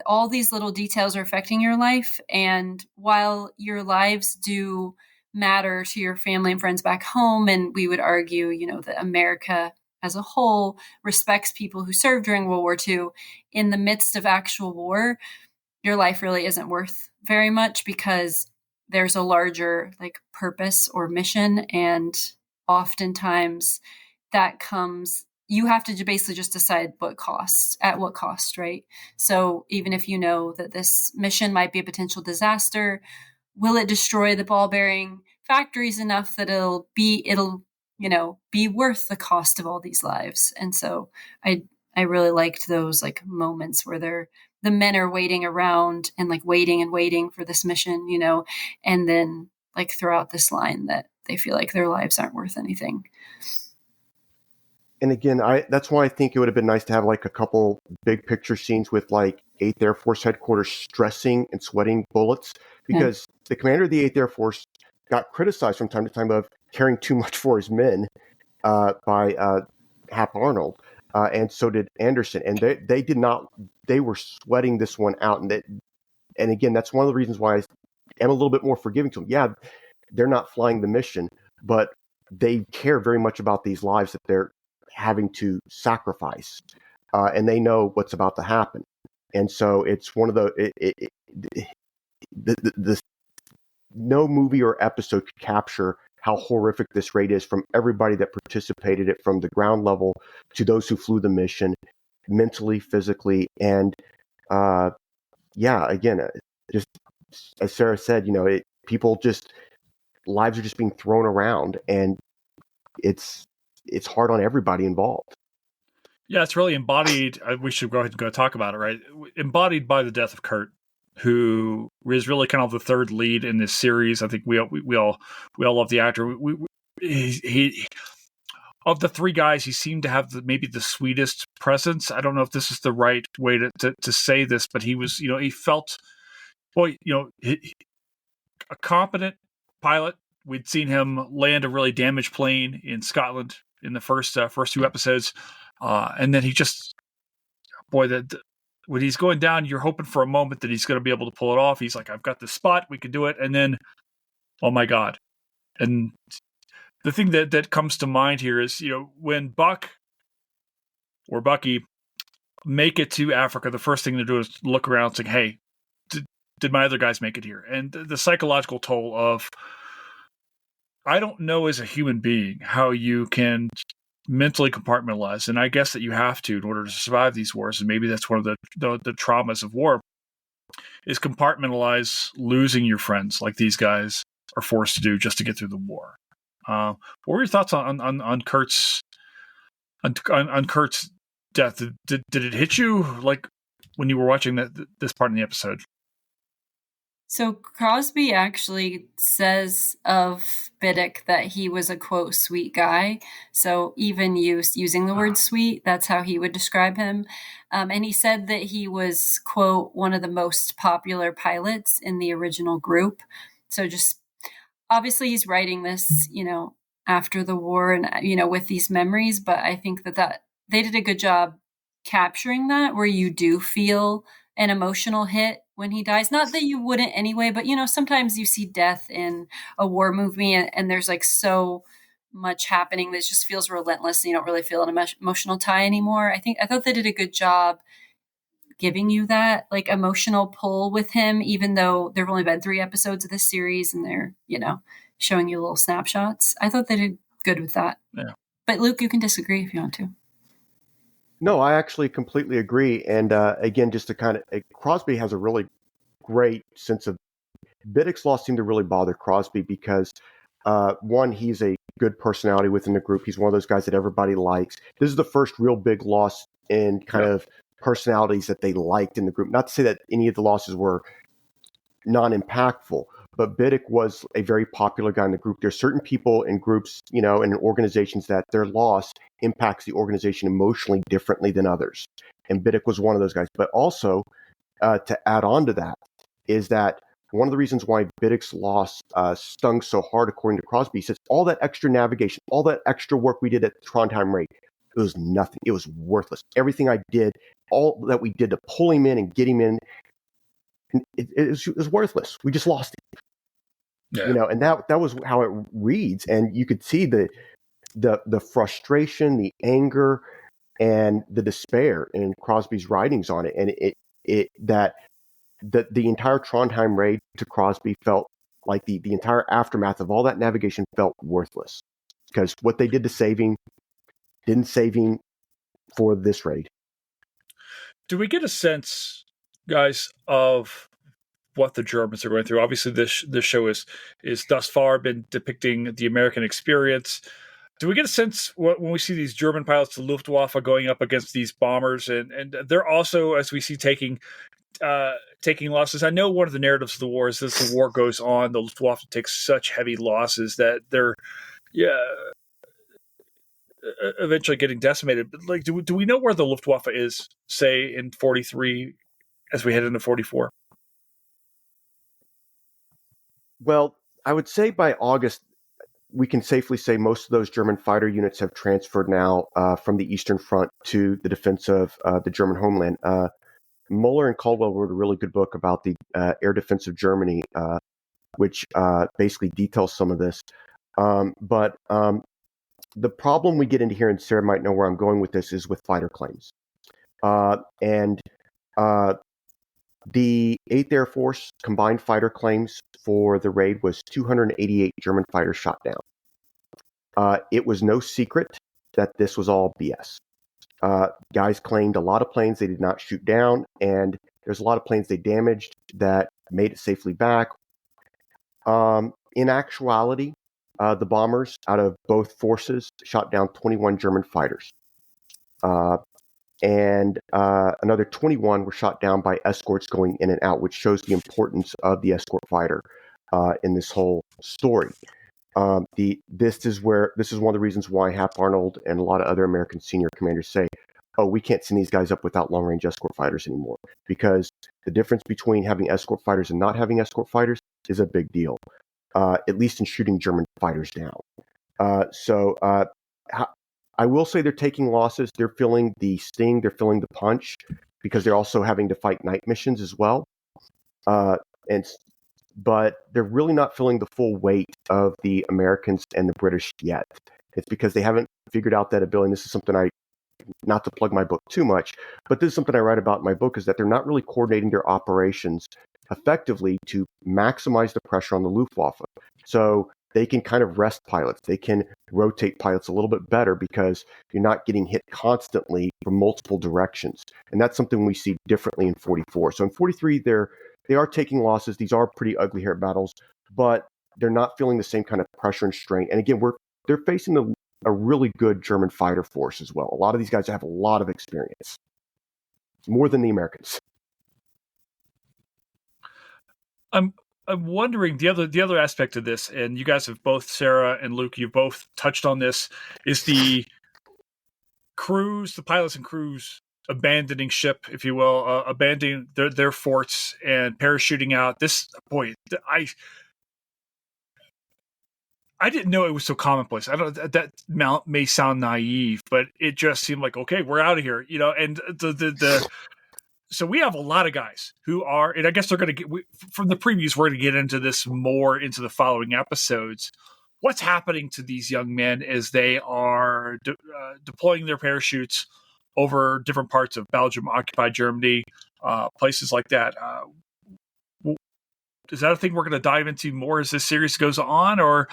all these little details are affecting your life. And while your lives do matter to your family and friends back home, and we would argue, that America as a whole respects people who served during World War II, in the midst of actual war, your life really isn't worth very much, because there's a larger like purpose or mission. And oftentimes you have to basically just decide at what cost, right? So even if you know that this mission might be a potential disaster, will it destroy the ball bearing factories enough that it'll be worth the cost of all these lives? And so I really liked those like moments where the men are waiting around and like waiting and waiting for this mission, and then like throughout this line that they feel like their lives aren't worth anything. And again, that's why I think it would have been nice to have like a couple big picture scenes with like 8th Air Force Headquarters stressing and sweating bullets, because the commander of the 8th Air Force got criticized from time to time of caring too much for his men by Hap Arnold, and so did Anderson. And they did not. They were sweating this one out, and again, that's one of the reasons why I am a little bit more forgiving to them. Yeah, they're not flying the mission, but they care very much about these lives that they're having to sacrifice, and they know what's about to happen. And so it's one of the no movie or episode could capture how horrific this raid is, from everybody that participated it, from the ground level to those who flew the mission, mentally, physically. And again, just as Sarah said, people just, lives are just being thrown around, and it's hard on everybody involved. Yeah, it's really embodied. We should go ahead and go talk about it, right? Embodied by the death of Kurt, who is really kind of the third lead in this series. I think we all love the actor. He of the three guys, he seemed to have maybe the sweetest presence. I don't know if this is the right way to say this, but he was, he felt, a competent pilot we'd seen him land a really damaged plane in Scotland in the first 2 episodes, and then he just, boy, when he's going down, you're hoping for a moment that he's going to be able to pull it off. He's like, I've got this spot, we can do it, and then, oh my God. And the thing that comes to mind here is, when Buck or Bucky make it to Africa, the first thing they do is look around and say, hey, did my other guys make it here? And the psychological toll of, I don't know as a human being how you can mentally compartmentalize, and I guess that you have to in order to survive these wars, and maybe that's one of the traumas of war, is compartmentalize losing your friends like these guys are forced to do just to get through the war. What were your thoughts on Kurt's on Kurt's death? Did it hit you like when you were watching this part in the episode? So Crosby actually says of Biddick that he was a, quote, sweet guy. So even using the word sweet, that's how he would describe him. And he said that he was, quote, one of the most popular pilots in the original group. So just obviously he's writing this, after the war and, with these memories. But I think that they did a good job capturing that, where you do feel an emotional hit when he dies. Not that you wouldn't anyway, but sometimes you see death in a war movie and there's like so much happening that just feels relentless and you don't really feel an emotional tie anymore. I thought they did a good job giving you that like emotional pull with him, even though there've only been 3 episodes of this series and they're, showing you little snapshots. I thought they did good with that. Yeah. But Luke, you can disagree if you want to. No, I actually completely agree. And again, just to kind of, Crosby has a really great sense of, Biddick's loss seemed to really bother Crosby because, one, he's a good personality within the group. He's one of those guys that everybody likes. This is the first real big loss in kind of personalities that they liked in the group. Not to say that any of the losses were non-impactful, but Biddick was a very popular guy in the group. There's certain people in groups, and in organizations that their loss impacts the organization emotionally differently than others. And Biddick was one of those guys. But also, to add on to that, is that one of the reasons why Biddick's loss stung so hard, according to Crosby, says all that extra navigation, all that extra work we did at the Trondheim raid, it was nothing. It was worthless. Everything I did, all that we did to pull him in and get him in, it was worthless. We just lost it. Yeah. And that was how it reads. And you could see the frustration, the anger, and the despair in Crosby's writings on it. And the entire Trondheim raid to Crosby felt like the entire aftermath of all that navigation felt worthless, because what they did to save him didn't save him for this raid. Do we get a sense, guys, of what the Germans are going through? Obviously, this show is thus far been depicting the American experience. Do we get a sense when we see these German pilots, the Luftwaffe, going up against these bombers, and they're also, as we see, taking losses? I know one of the narratives of the war is as the war goes on, the Luftwaffe takes such heavy losses that they're eventually getting decimated. But like, do we know where the Luftwaffe is, say, in 43 as we head into 44? Well, I would say by August, we can safely say most of those German fighter units have transferred now from the Eastern Front to the defense of the German homeland. Mueller and Caldwell wrote a really good book about the air defense of Germany, which basically details some of this. But the problem we get into here, and Sarah might know where I'm going with this, is with fighter claims. The 8th Air Force combined fighter claims for the raid was 288 German fighters shot down. It was no secret that this was all BS. Guys claimed a lot of planes they did not shoot down, and there's a lot of planes they damaged that made it safely back. In actuality, the bombers out of both forces shot down 21 German fighters. And another 21 were shot down by escorts going in and out, which shows the importance of the escort fighter in this whole story. This is one of the reasons why Hap Arnold and a lot of other American senior commanders say, "Oh, we can't send these guys up without long-range escort fighters anymore," because the difference between having escort fighters and not having escort fighters is a big deal. at least in shooting German fighters down. I will say they're taking losses. They're feeling the sting. They're feeling the punch because they're also having to fight night missions as well. But they're really not feeling the full weight of the Americans and the British yet. It's because they haven't figured out that ability. And this is something not to plug my book too much, but this is something I write about in my book, is that they're not really coordinating their operations effectively to maximize the pressure on the Luftwaffe. So they can kind of rest pilots. They can rotate pilots a little bit better because you're not getting hit constantly from multiple directions. And that's something we see differently in 44. So in 43, they are taking losses. These are pretty ugly hair battles, but they're not feeling the same kind of pressure and strain. And again, they're facing a really good German fighter force as well. A lot of these guys have a lot of experience, more than the Americans. I'm wondering the other aspect of this, and you guys have both, Sarah and Luke, you've both touched on this, is the crews, the pilots and crews abandoning ship, if you will, abandoning their forts and parachuting out. I didn't know it was so commonplace. I don't. That may sound naive, but it just seemed like, okay, we're out of here, And so we have a lot of guys who are, and I guess they're going to get from the previews. We're going to get into this more into the following episodes. What's happening to these young men as they are deploying their parachutes over different parts of Belgium, occupied Germany, places like that? Is that a thing we're going to dive into more as this series goes on, or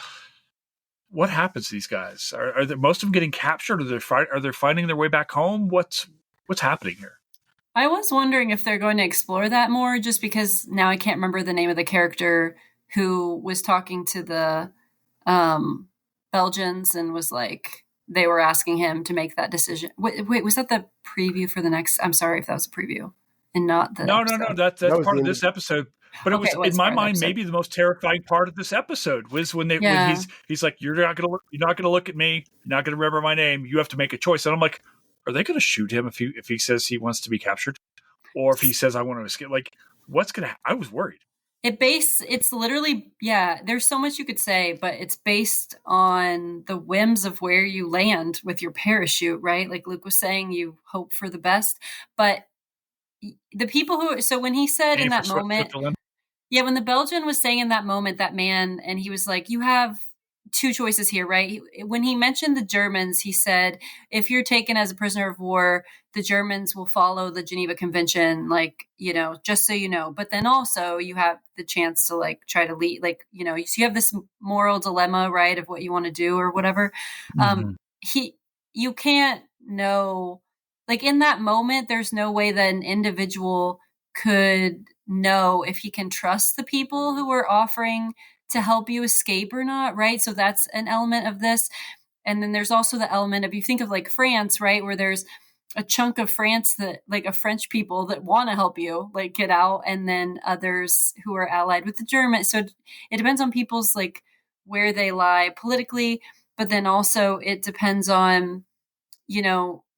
what happens to these guys? Are most of them getting captured? Are they finding their way back home? What's happening here? I was wondering if they're going to explore that more, just because now I can't remember the name of the character who was talking to the Belgians and was like, they were asking him to make that decision. Wait, was that the preview for the next? I'm sorry if that was a preview and not the No. episode. That's part of this episode. But it was in my mind maybe the most terrifying part of this episode was when he's like, you're not gonna look at me, you're not gonna remember my name, you have to make a choice. And I'm like, are they gonna shoot him if he says he wants to be captured, or if he says I want to escape? Like, what's gonna? I was worried. It's literally, there's so much you could say, but it's based on the whims of where you land with your parachute, right? Like Luke was saying, you hope for the best, but the people so when he said in that moment, when the Belgian was saying in that moment, that man, and he was like, you have two choices here, right? When he mentioned the Germans, he said, if you're taken as a prisoner of war, the Germans will follow the Geneva Convention, just so you know. But then also you have the chance to try to lead, so you have this moral dilemma, right, of what you want to do or whatever. Mm-hmm. You can't know, in that moment, there's no way that an individual could know if he can trust the people who are offering to help you escape or not, right? So that's an element of this. And then there's also the element of, you think of France, right, where there's a chunk of France that of French people that want to help you get out, and then others who are allied with the Germans. So it depends on people's where they lie politically, but then also it depends on,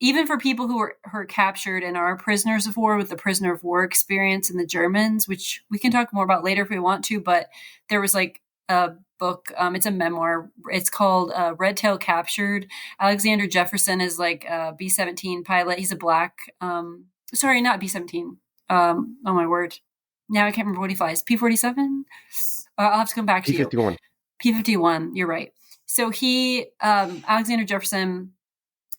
even for people who are captured and are prisoners of war with the prisoner of war experience in the Germans, which we can talk more about later if we want to, but there was a book, it's a memoir, it's called Red Tail Captured. Alexander Jefferson is a B-17 pilot. He's a black, sorry, not B-17. Oh my word. Now I can't remember what he flies. P-47? I'll have to come back to you. P-51. P-51, you're right. So he, Alexander Jefferson,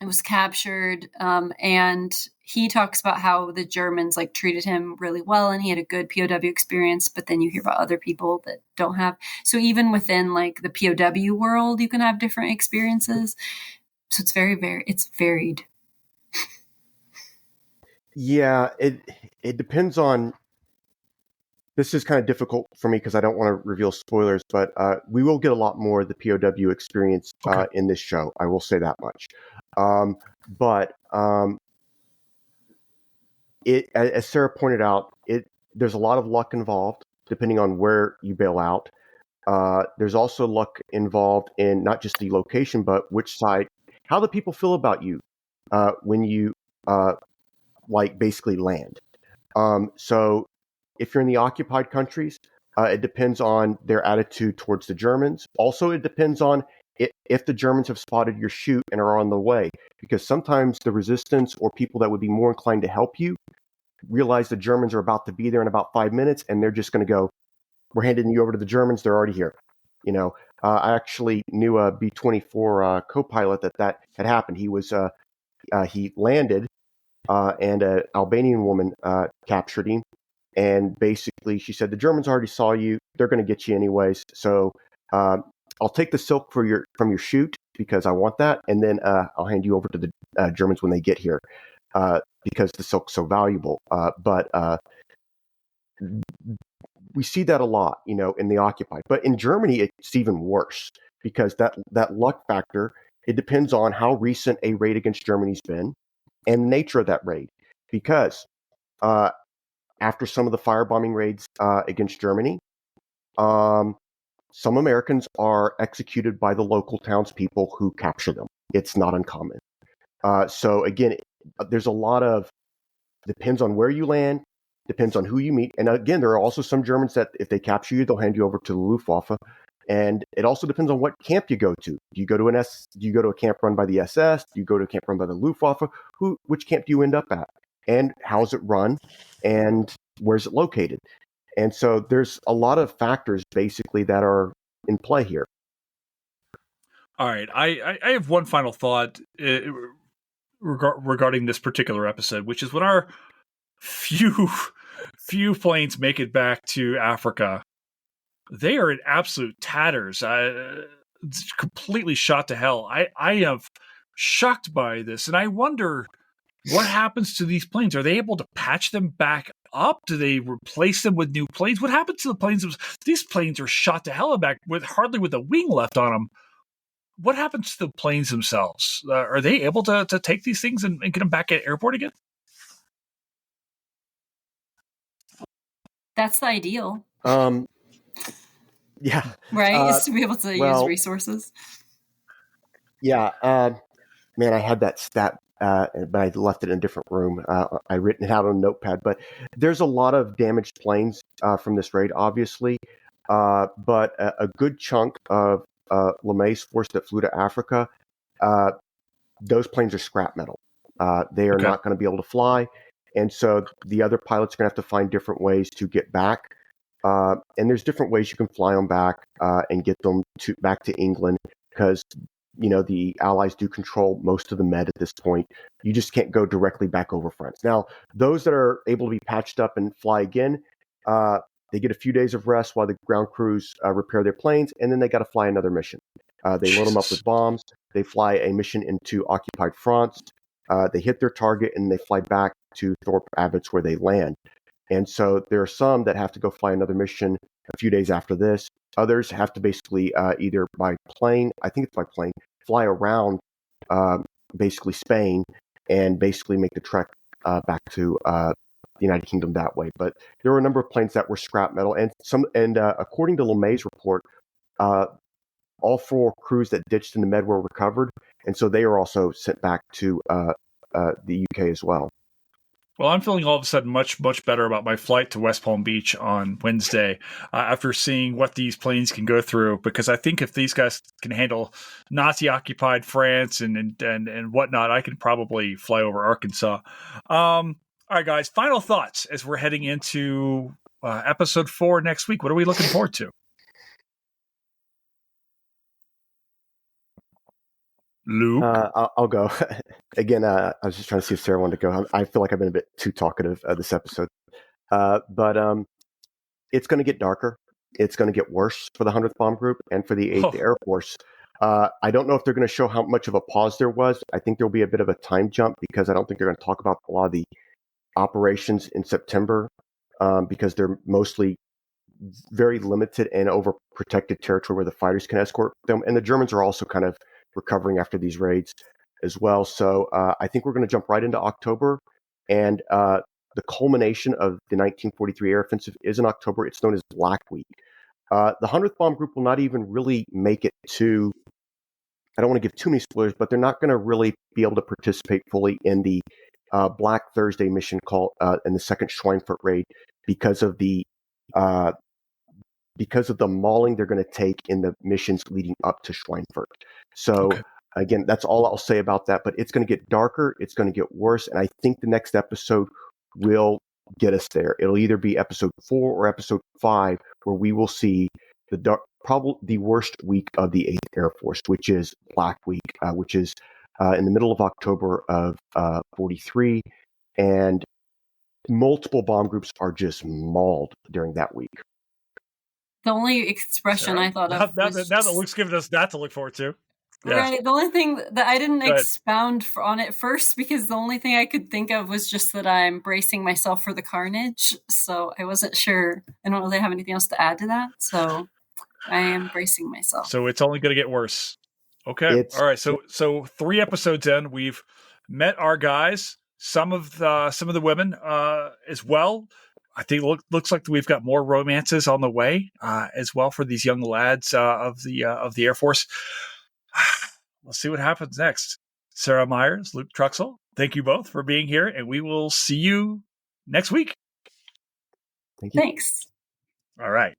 was captured, and he talks about how the Germans treated him really well, and he had a good POW experience. But then you hear about other people that don't have. So even within the POW world, you can have different experiences. So it's it's varied. Yeah, it depends on. This is kind of difficult for me because I don't want to reveal spoilers, but we will get a lot more of the POW experience in this show. I will say that much. As Sarah pointed out, there's a lot of luck involved depending on where you bail out. There's also luck involved in not just the location, but which side, how the people feel about you when you basically land. So if you're in the occupied countries, It depends on their attitude towards the Germans. Also, it depends on if the Germans have spotted your chute and are on the way, because sometimes the resistance or people that would be more inclined to help you realize the Germans are about to be there in about 5 minutes, and they're just going to go, we're handing you over to the Germans. They're already here. I actually knew a B-24 co-pilot that had happened. He landed, and an Albanian woman captured him. And basically, she said, the Germans already saw you. They're going to get you anyways. So I'll take the silk from your chute because I want that. And then I'll hand you over to the Germans when they get here because the silk's so valuable. But we see that a lot, in the occupied. But in Germany, it's even worse because that luck factor, it depends on how recent a raid against Germany's been and the nature of that raid. Because after some of the firebombing raids against Germany, some Americans are executed by the local townspeople who capture them. It's not uncommon. So again, there's a lot of, depends on where you land, depends on who you meet. And again, there are also some Germans that if they capture you, they'll hand you over to the Luftwaffe. And it also depends on what camp you go to. Do you go to a camp run by the SS? Do you go to a camp run by the Luftwaffe? Which camp do you end up at? And how's it run? And where's it located? And so there's a lot of factors basically that are in play here. All right. I have one final thought regarding this particular episode, which is when our few planes make it back to Africa, they are in absolute tatters. It's completely shot to hell. I am shocked by this, and I wonder what happens to these planes. Are they able to patch them back up? Do they replace them with new planes? What happens to the planes? These planes are shot to hell and back with hardly with a wing left on them. What happens to the planes themselves? Are they able to take these things and get them back at airport again? That's the ideal. Yeah. Right? Is to be able to use resources. Yeah. Man, I had that stat, but I left it in a different room. I written it out on a notepad, but there's a lot of damaged planes from this raid, obviously. But a good chunk of LeMay's force that flew to Africa, those planes are scrap metal. They are not going to be able to fly. And so the other pilots are going to have to find different ways to get back. And there's different ways you can fly them back and get them back to England because, the Allies do control most of the Med at this point. You just can't go directly back over France. Now, those that are able to be patched up and fly again, they get a few days of rest while the ground crews repair their planes, and then they got to fly another mission. They load them up with bombs. They fly a mission into occupied France. They hit their target, and they fly back to Thorpe Abbotts where they land. And so there are some that have to go fly another mission a few days after this. Others have to basically either by plane, I think it's by plane, fly around basically Spain and basically make the trek back to the United Kingdom that way. But there were a number of planes that were scrap metal, and according to LeMay's report, all 4 crews that ditched in the Med were recovered, and so they are also sent back to the UK as well. Well, I'm feeling all of a sudden much, much better about my flight to West Palm Beach on Wednesday after seeing what these planes can go through, because I think if these guys can handle Nazi-occupied France and whatnot, I can probably fly over Arkansas. All right, guys, final thoughts as we're heading into episode 4 next week. What are we looking forward to? Luke? I'll go. Again, I was just trying to see if Sarah wanted to go. I feel like I've been a bit too talkative this episode. But it's going to get darker. It's going to get worse for the 100th Bomb Group and for the 8th Air Force. I don't know if they're going to show how much of a pause there was. I think there'll be a bit of a time jump because I don't think they're going to talk about a lot of the operations in September because they're mostly very limited and overprotected territory where the fighters can escort them. And the Germans are also kind of recovering after these raids as well. So I think we're going to jump right into October. And the culmination of the 1943 air offensive is in October. It's known as Black Week. The 100th Bomb Group will not even really make it to, I don't want to give too many spoilers, but they're not going to really be able to participate fully in the Black Thursday mission called in the second Schweinfurt raid because of the because of the mauling they're going to take in the missions leading up to Schweinfurt. So again, that's all I'll say about that. But it's going to get darker. It's going to get worse. And I think the next episode will get us there. It'll either be episode 4 or episode 5, where we will see probably the worst week of the 8th Air Force, which is Black Week, which is in the middle of October of 43. And multiple bomb groups are just mauled during that week. The only expression I thought of now was that Luke's giving us that to look forward to. Yeah. Right. The only thing that I didn't expound on it first, because the only thing I could think of was just that I'm bracing myself for the carnage. So I wasn't sure. I don't really have anything else to add to that. So I am bracing myself. So it's only going to get worse. Okay. All right. So 3 episodes in, we've met our guys, some of the women as well. I think looks like we've got more romances on the way as well for these young lads of the Air Force. We'll see what happens next. Sarah Myers, Luke Truxal, thank you both for being here, and we will see you next week. Thank you. Thanks. All right.